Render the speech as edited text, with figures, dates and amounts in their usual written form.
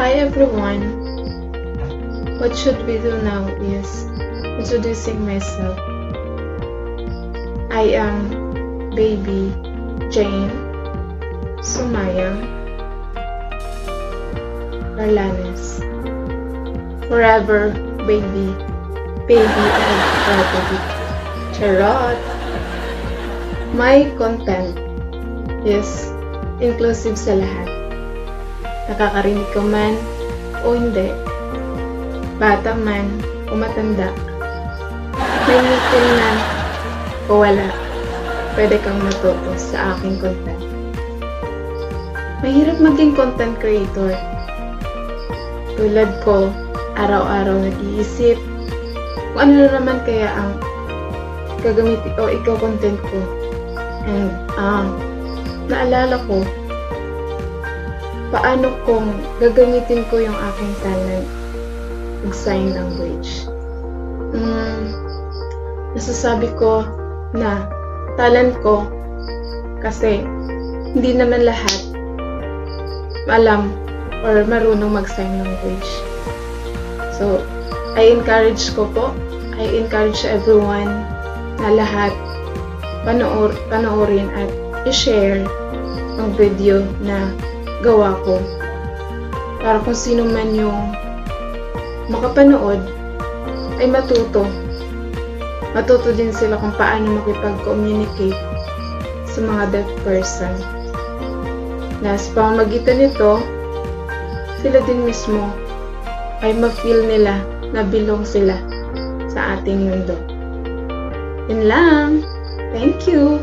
Hi everyone. What should we do now is introducing myself. I am baby Jane Sumayang Carlanes. Forever baby and forever. Charot! My content is inclusive sa lahat. Nakakarinig ka man o hindi, bata man o matanda, may ngipin man o wala, pwede kang matuto sa aking content. Mahirap maging content creator. Tulad ko, araw-araw nag-iisip kung ano naman kaya ang gagamitin o ikaw content ko. And naalala ko paano kung gagamitin ko yung aking talent mag-sign language. Nasasabi ko na talent ko kasi hindi naman lahat alam or marunong mag-sign language. So, I encourage everyone na lahat panoorin at i-share ang video na gawa ko para kung sino man yung makapanood ay matuto din sila kung paano makipag-communicate sa mga deaf person na sa pamamagitan nito sila din mismo ay ma-feel nila na belong sila sa ating mundo. Yun lang. Thank you.